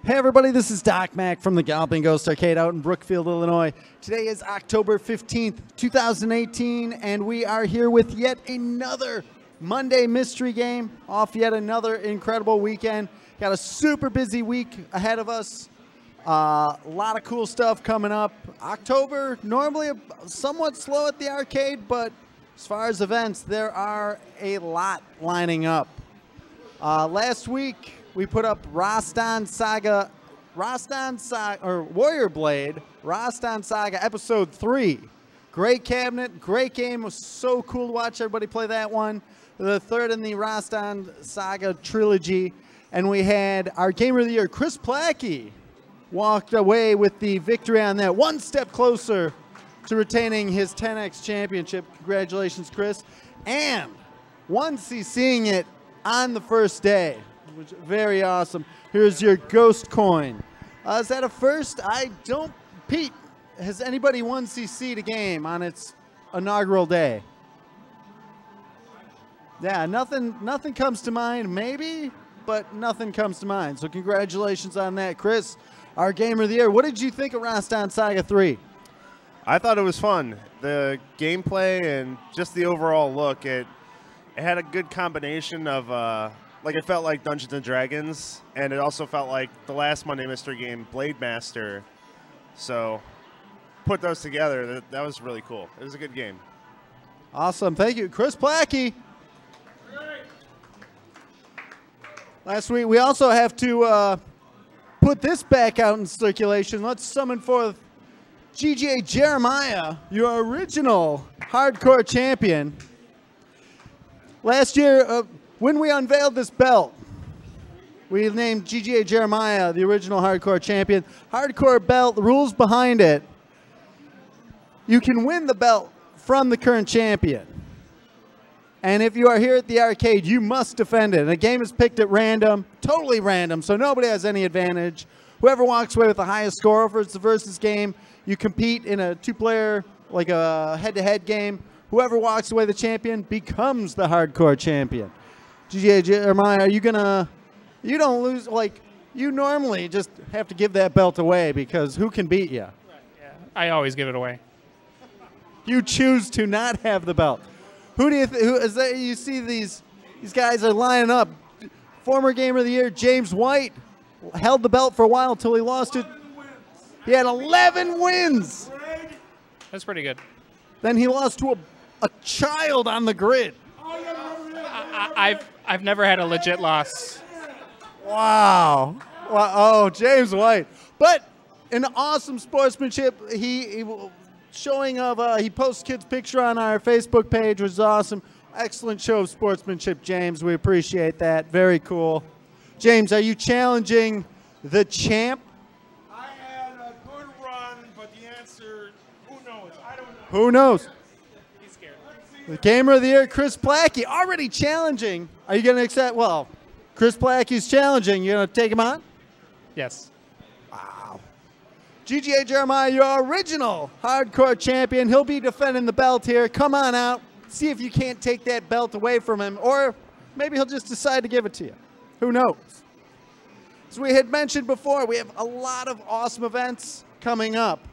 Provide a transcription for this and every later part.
Hey everybody, this is Doc Mack from the Galloping Ghost Arcade out in Brookfield, Illinois. Today is October 15th, 2018, and we are here with yet another Monday mystery game off yet another incredible weekend. Got a super busy week ahead of us. A lot of cool stuff coming up. October, normally somewhat slow at the arcade, but as far as events, there are a lot lining up. Last week, we put up Warrior Blade, Rastan Saga Episode 3. Great cabinet, great game. It was so cool to watch everybody play that one. The third in the Rastan Saga trilogy. And we had our Gamer of the Year, Chris Plackey, walked away with the victory on that, one step closer to retaining his 10X championship. Congratulations, Chris. And seeing it on the first day, which is very awesome. Here's your ghost coin. Is that a first? I don't. Pete, has anybody 1cc'd a game on its inaugural day? Yeah, nothing comes to mind. Maybe, but nothing comes to mind. So congratulations on that, Chris, our Gamer of the Year. What did you think of Rastan Saga 3? I thought it was fun. The gameplay and just the overall look, it had a good combination of, like, it felt like Dungeons & Dragons, and it also felt like the last Monday Mystery game, Blade Master. So, put those together, that was really cool. It was a good game. Awesome. Thank you. Chris Plackey. Last week, we also have to put this back out in circulation. Let's summon forth GGA Jeremiah, your original hardcore champion. Last year, when we unveiled this belt, we named GGA Jeremiah the original hardcore champion. Hardcore belt, the rules behind it, you can win the belt from the current champion. And if you are here at the arcade, you must defend it. And the game is picked at random, totally random, so nobody has any advantage. Whoever walks away with the highest score, if it's a versus game, you compete in a two-player, like a head-to-head game. Whoever walks away the champion becomes the hardcore champion. GGA Jeremiah, you don't lose, like, you normally just have to give that belt away because who can beat you? Right, yeah. I always give it away. You choose to not have the belt. Who do you you see these guys are lining up. Former Gamer of the Year, James White, held the belt for a while until he lost it. He had 11 wins. That's pretty good. Then he lost to a child on the grid. I've never had a legit loss. Wow. Oh, James White. But an awesome sportsmanship. He posts kids' picture on our Facebook page, which is awesome. Excellent show of sportsmanship, James. We appreciate that. Very cool. James, are you challenging the champ? I had a good run, but the answer, who knows? I don't know. Who knows? He's scared. The Gamer of the Year, Chris Plackey, already challenging. Are you going to accept? Well, Chris Plackey's challenging. You going to take him on? Yes. Wow. GGA Jeremiah, your original hardcore champion. He'll be defending the belt here. Come on out. See if you can't take that belt away from him. Or maybe he'll just decide to give it to you. Who knows? As we had mentioned before, we have a lot of awesome events coming up.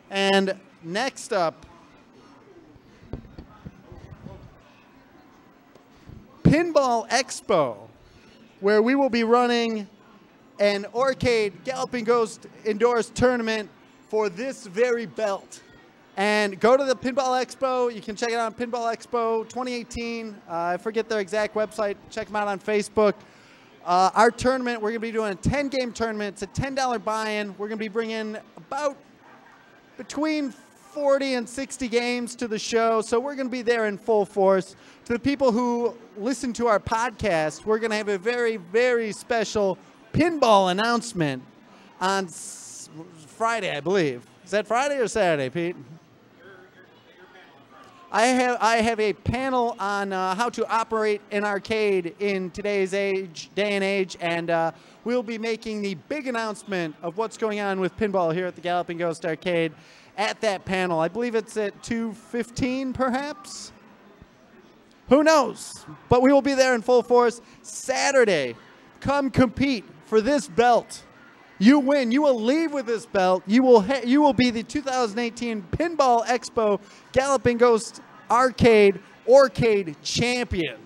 And next up, Pinball Expo, where we will be running an Arcade Galloping Ghost endorsed tournament for this very belt. And go to the Pinball Expo. You can check it out on Pinball Expo 2018. I forget their exact website. Check them out on Facebook. Our tournament, we're going to be doing a 10-game tournament. It's a $10 buy-in. We're going to be bringing about between 40 and 60 games to the show, so we're going to be there in full force. To the people who listen to our podcast, we're going to have a very, very special pinball announcement on Friday, I believe. Is that Friday or Saturday, Pete? I have a panel on how to operate an arcade in today's day and age, and we'll be making the big announcement of what's going on with pinball here at the Galloping Ghost Arcade at that panel. I believe it's at 2:15, perhaps? Who knows? But we will be there in full force Saturday. Come compete for this belt you win. You will leave with this belt. You will be the 2018 Pinball Expo Galloping Ghost Arcade champion.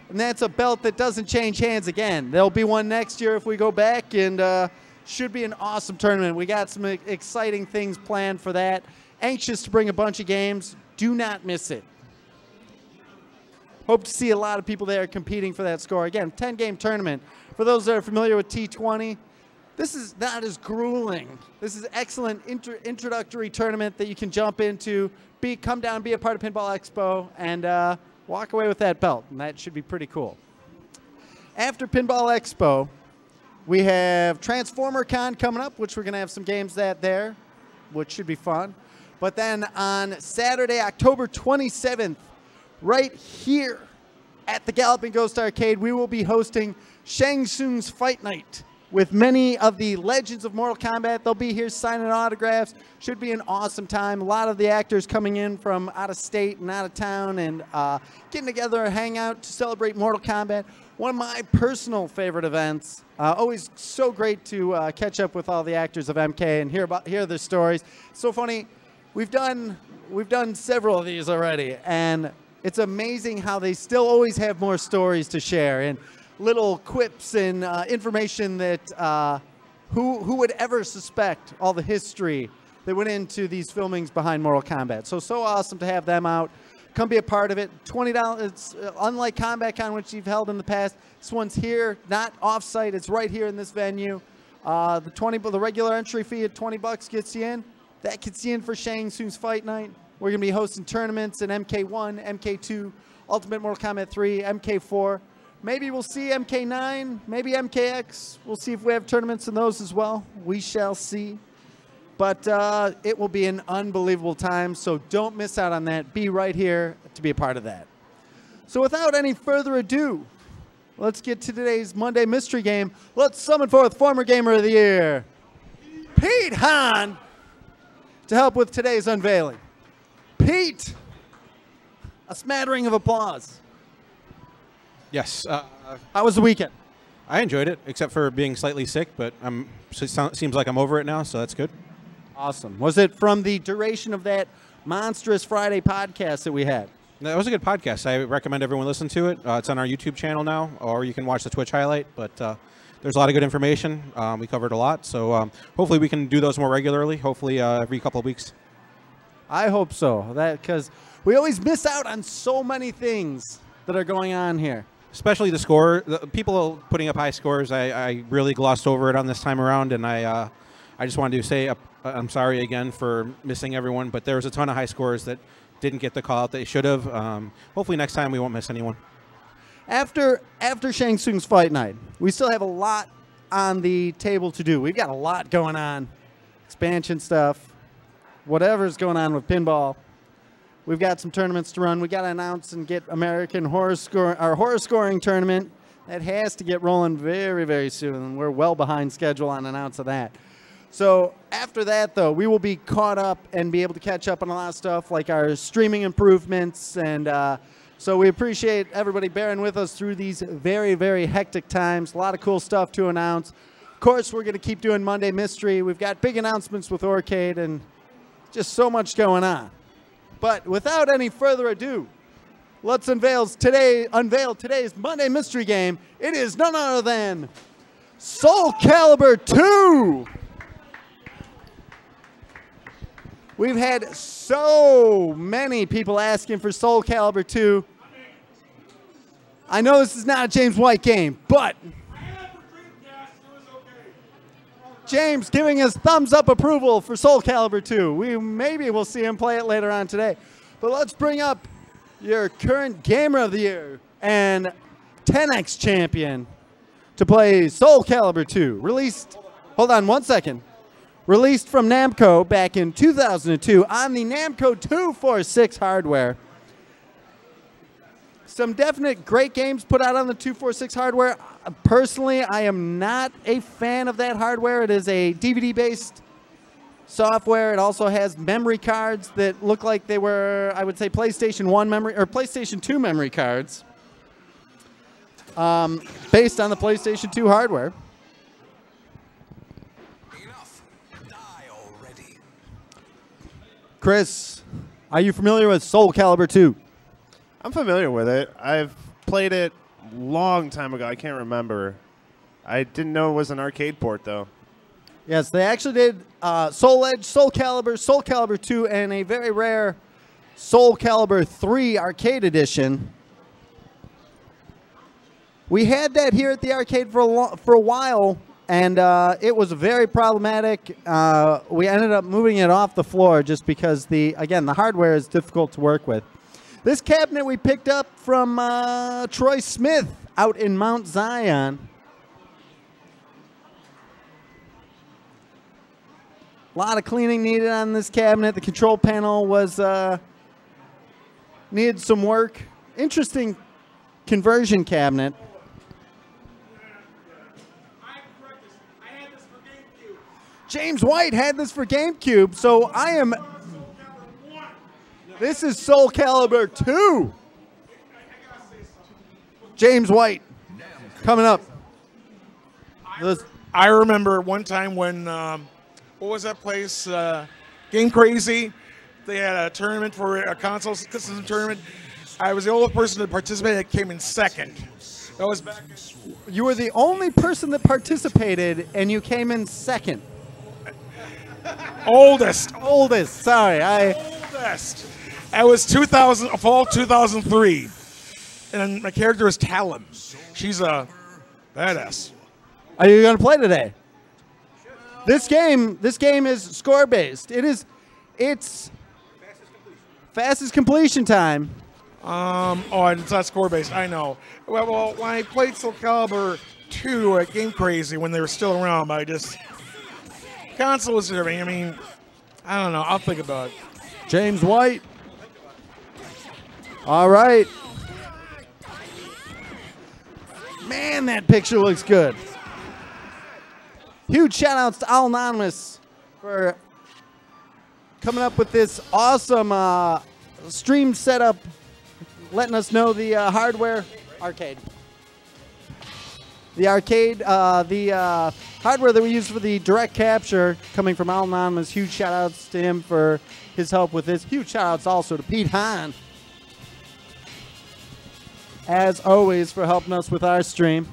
And that's a belt that doesn't change hands again. There'll be one next year if we go back, and should be an awesome tournament. We got some exciting things planned for that. Anxious to bring a bunch of games. Do not miss it. Hope to see a lot of people there competing for that score. Again, 10-game tournament. For those that are familiar with T20, this is not as grueling. This is an excellent introductory tournament that you can jump into, come down, be a part of Pinball Expo, and walk away with that belt. And that should be pretty cool. After Pinball Expo, we have Transformer Con coming up, which we're going to have some games there, which should be fun. But then on Saturday, October 27th, right here at the Galloping Ghost Arcade, we will be hosting Shang Tsung's Fight Night with many of the legends of Mortal Kombat. They'll be here signing autographs. Should be an awesome time. A lot of the actors coming in from out of state and out of town and getting together, hang out to celebrate Mortal Kombat. One of my personal favorite events. Always so great to catch up with all the actors of MK and hear their stories. So funny. We've done several of these already, and it's amazing how they still always have more stories to share and little quips and information that who would ever suspect all the history that went into these filmings behind Mortal Kombat. So awesome to have them out. Come be a part of it. $20. It's unlike Combat Con, which you've held in the past. This one's here, not off-site. It's right here in this venue. The regular entry fee at $20 gets you in. That gets you in for Shang Tsung's Fight Night. We're going to be hosting tournaments in MK1, MK2, Ultimate Mortal Kombat 3, MK4. Maybe we'll see MK9, maybe MKX. We'll see if we have tournaments in those as well. We shall see. But it will be an unbelievable time, so don't miss out on that. Be right here to be a part of that. So without any further ado, let's get to today's Monday Mystery Game. Let's summon forth former Gamer of the Year, Pete Hahn, to help with today's unveiling. Pete, a smattering of applause. Yes. How was the weekend? I enjoyed it, except for being slightly sick, but seems like I'm over it now, so that's good. Awesome. Was it from the duration of that monstrous Friday podcast that we had? That was a good podcast. I recommend everyone listen to it. It's on our YouTube channel now, or you can watch the Twitch highlight, but there's a lot of good information. We covered a lot, so hopefully we can do those more regularly, hopefully every couple of weeks. I hope so, because we always miss out on so many things that are going on here. Especially the score. People putting up high scores, I really glossed over it on this time around, and I just wanted to say I'm sorry again for missing everyone, but there was a ton of high scores that didn't get the call out they should have. Hopefully next time we won't miss anyone. After Shang Tsung's Fight Night, we still have a lot on the table to do. We've got a lot going on. Expansion stuff, whatever's going on with pinball. We've got some tournaments to run. We got to announce and get American Horror Scoring Tournament. That has to get rolling very, very soon, and we're well behind schedule on announcing that. So after that, though, we will be caught up and be able to catch up on a lot of stuff like our streaming improvements. And so we appreciate everybody bearing with us through these very, very hectic times. A lot of cool stuff to announce. Of course, we're going to keep doing Monday Mystery. We've got big announcements with Orcade and just so much going on. But without any further ado, let's unveil today's Monday Mystery Game. It is none other than Soul Calibur 2. We've had so many people asking for Soul Calibur 2. I know this is not a James White game, but James giving us thumbs up approval for Soul Calibur 2. Maybe we'll see him play it later on today. But let's bring up your current Gamer of the Year and 10X champion to play Soul Calibur 2. Released, hold on one second. Released from Namco back in 2002 on the Namco 246 hardware. Some definite great games put out on the 246 hardware. Personally, I am not a fan of that hardware. It is a DVD-based software. It also has memory cards that look like they were, I would say, PlayStation 1 memory or PlayStation 2 memory cards, based on the PlayStation 2 hardware. Chris, are you familiar with Soul Calibur 2? I'm familiar with it. I've played it a long time ago. I can't remember. I didn't know it was an arcade port, though. Yes, they actually did Soul Edge, Soul Calibur 2, and a very rare Soul Calibur 3 arcade edition. We had that here at the arcade for a while, and it was very problematic. We ended up moving it off the floor just because the hardware is difficult to work with. This cabinet we picked up from Troy Smith out in Mount Zion. A lot of cleaning needed on this cabinet. The control panel was needed some work. Interesting conversion cabinet. James White had this for GameCube, so I am. This is Soul Calibur 2. James White coming up. I remember one time when, what was that place? Game Crazy. They had a tournament for a console system tournament. I was the only person that participated that came in second. That was back. You were the only person that participated, and you came in second. Oldest. Sorry, Oldest. It was fall 2003, and my character is Talon. She's a badass. Are you going to play today? This game is score based. It's fastest completion time. Oh, and it's not score based. I know. Well, when I played Soul Calibur 2 at Game Crazy when they were still around, console was everything. I mean, I don't know. I'll think about it. James White. All right. Man, that picture looks good. Huge shout outs to Al Anonymous for coming up with this awesome stream setup, letting us know the hardware. The hardware that we use for the direct capture coming from Al Anonymous. Huge shout outs to him for his help with this. Huge shout outs also to Pete Hahn, as always, for helping us with our stream.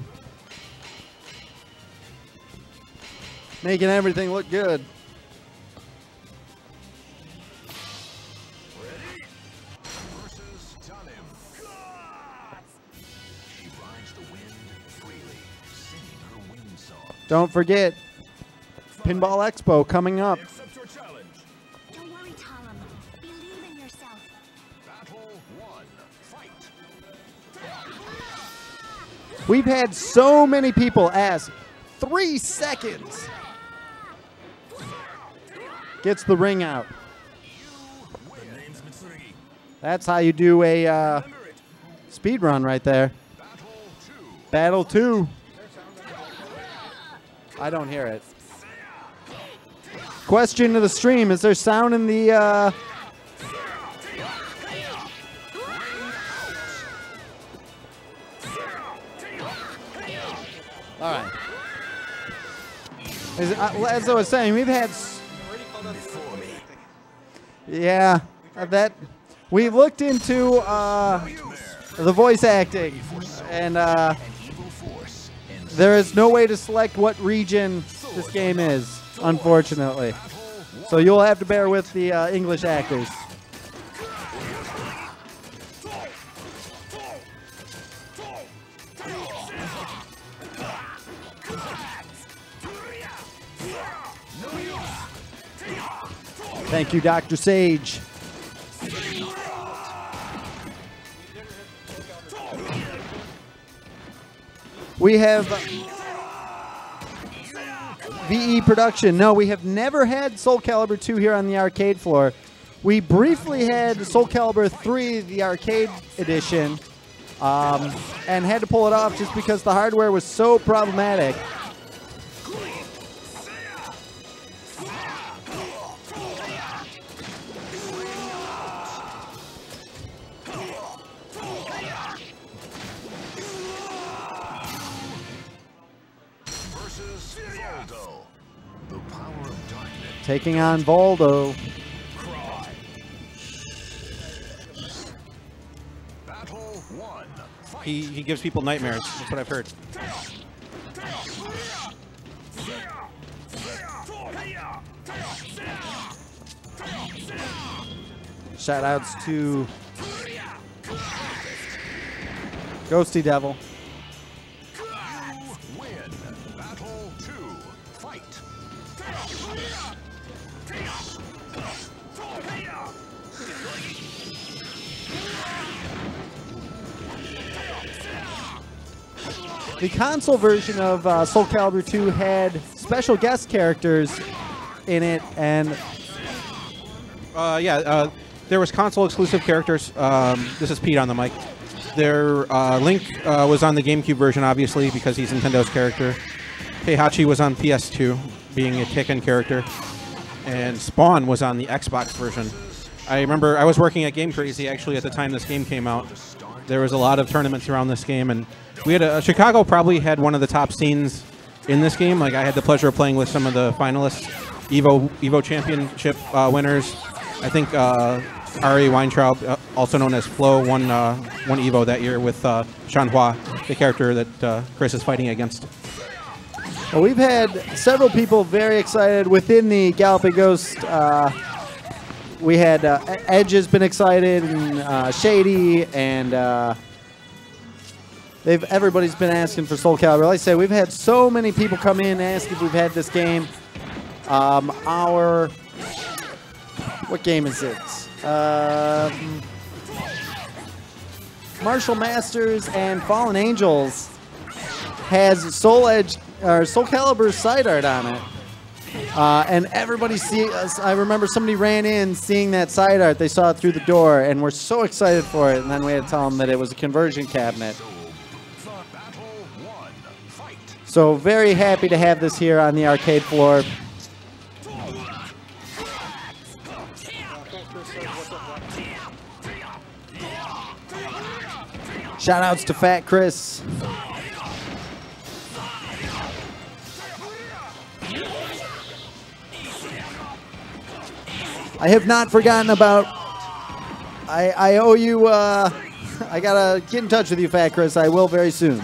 Making everything look good. Don't forget, Pinball Expo coming up. Don't worry, Talon. Believe in yourself. Battle 1, fight. We've had so many people ask, 3 seconds. Gets the ring out. That's how you do a speed run right there. Battle 2. I don't hear it. Question to the stream, is there sound in the... All right. As I was saying, we've had... Yeah, that... We looked into the voice acting, and there is no way to select what region this game is, unfortunately. So you'll have to bear with the English actors. Thank you, Dr. Sage. We have VE Production. No, we have never had Soul Calibur 2 here on the arcade floor. We briefly had Soul Calibur 3, the arcade edition, and had to pull it off just because the hardware was so problematic. The power of darkness. taking on Voldo. Battle 1. Fight. He gives people nightmares. That's what I've heard. Shout outs to Ghosty Devil. Win. Battle 2. Fight. The console version of Soul Calibur 2 had special guest characters in it, and There was console exclusive characters. This is Pete on the mic. Link was on the GameCube version, obviously, because he's Nintendo's character. Heihachi was on PS2, being a Tekken character. And Spawn was on the Xbox version. I remember I was working at Game Crazy, actually, at the time this game came out. There was a lot of tournaments around this game, and we had Chicago probably had one of the top scenes in this game. Like, I had the pleasure of playing with some of the finalists, Evo Championship winners. I think Ari Weintraub, also known as Flo, won Evo that year with Shanhua, the character that Chris is fighting against. well, we've had several people very excited within the Galloping Ghost. We had Edge has been excited, and Shady, and everybody's been asking for Soul Calibur. Like I said, we've had so many people come in and ask if we've had this game. What game is it? Martial Masters and Fallen Angels has Soul Calibur side art on it. And everybody I remember somebody ran in seeing that side art. They saw it through the door and were so excited for it. And then we had to tell them that it was a conversion cabinet. Battle 1. Fight. So very happy to have this here on the arcade floor. Shout outs to Fat Chris. I have not forgotten about. I owe you. I gotta get in touch with you, Fat Chris. I will very soon.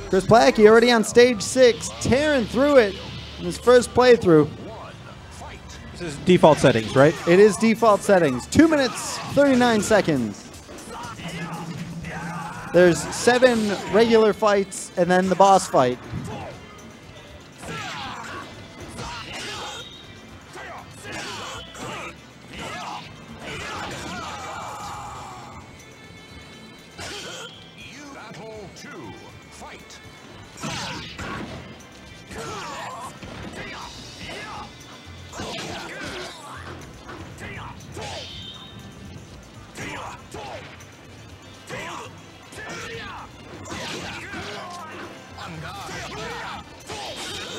Chris Plackey already on stage 6, tearing through it in his first playthrough. This is default settings, right? It is default settings. 2 minutes, 39 seconds. There's 7 regular fights and then the boss fight. Battle 2. Fight.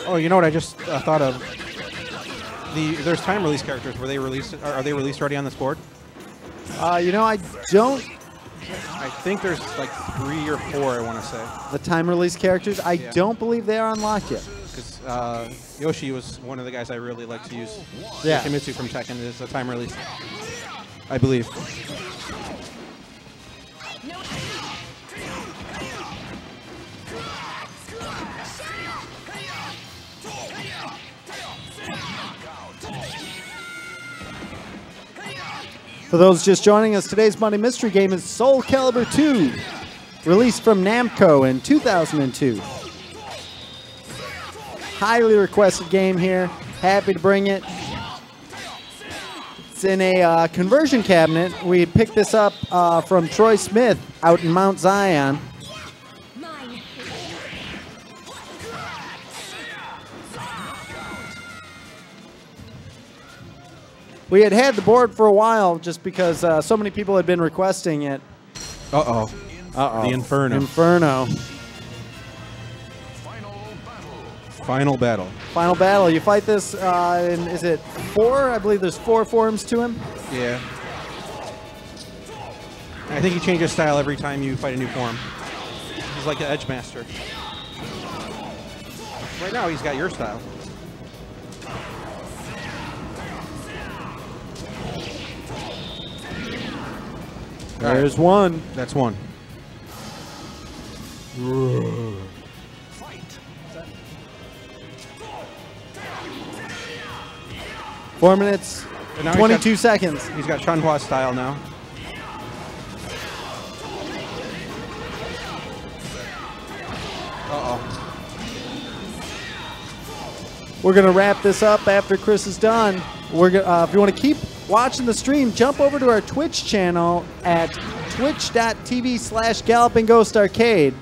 Oh, you know what I just thought of? There's time release characters. Were they released? Are they released already on this board? You know, I don't. I think there's like 3 or 4. I want to say. The time release characters, I Yeah. don't believe they are unlocked yet. Because Yoshi was one of the guys I really like to use. Yeah. Yoshimitsu from Tekken is a time release, I believe. For those just joining us, today's Monday Mystery Game is Soul Calibur 2, released from Namco in 2002. Highly requested game here. Happy to bring it. It's in a conversion cabinet. We picked this up from Troy Smith out in Mount Zion. Mine. We had the board for a while just because so many people had been requesting it. Uh-oh. Uh-oh. The Inferno. Inferno. Final battle. Final battle. Final battle. You fight this in, is it 4? I believe there's 4 forms to him. Yeah. I think he changes style every time you fight a new form. He's like the Edge Master. Right now, he's got your style. There's one. That's one. Fight. 4 minutes, And now 22 seconds. He's got Chun-Hua style now. Uh-oh. We're going to wrap this up after Chris is done. We're gonna, if you want to keep watching the stream, jump over to our Twitch channel at twitch.tv/Galloping Ghost Arcade.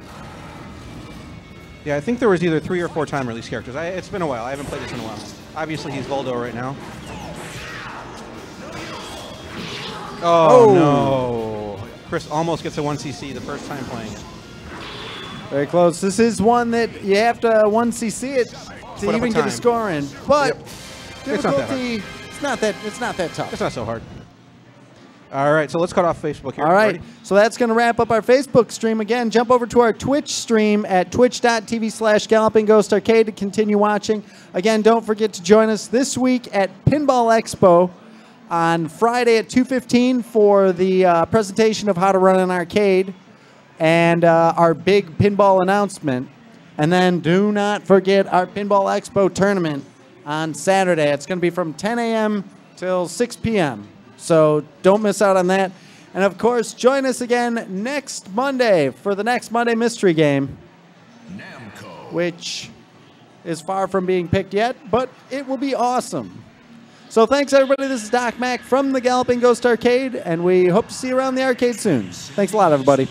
Yeah, I think there was either 3 or 4 time release characters. It's been a while. I haven't played this in a while. Obviously, he's Voldo right now. Oh, no. Chris almost gets a 1cc the first time playing it. Very close. This is one that you have to 1cc it to Put up even a get a time. score in. But It's not that hard. difficulty, it's not that tough. It's not so hard. All right, so let's cut off Facebook here. All right, Ready? so that's going to wrap up our Facebook stream. Again, jump over to our Twitch stream at twitch.tv/Galloping Ghost Arcade to continue watching. Again, don't forget to join us this week at Pinball Expo on Friday at 2:15 for the presentation of how to run an arcade and our big pinball announcement. And then do not forget our Pinball Expo tournament on Saturday. It's going to be from 10 a.m. till 6 p.m. So don't miss out on that. And of course, join us again next Monday for the next Monday Mystery Game, Namco. which is far from being picked yet, but it will be awesome. So thanks, everybody. This is Doc Mack from the Galloping Ghost Arcade, and we hope to see you around the arcade soon. Thanks a lot, everybody.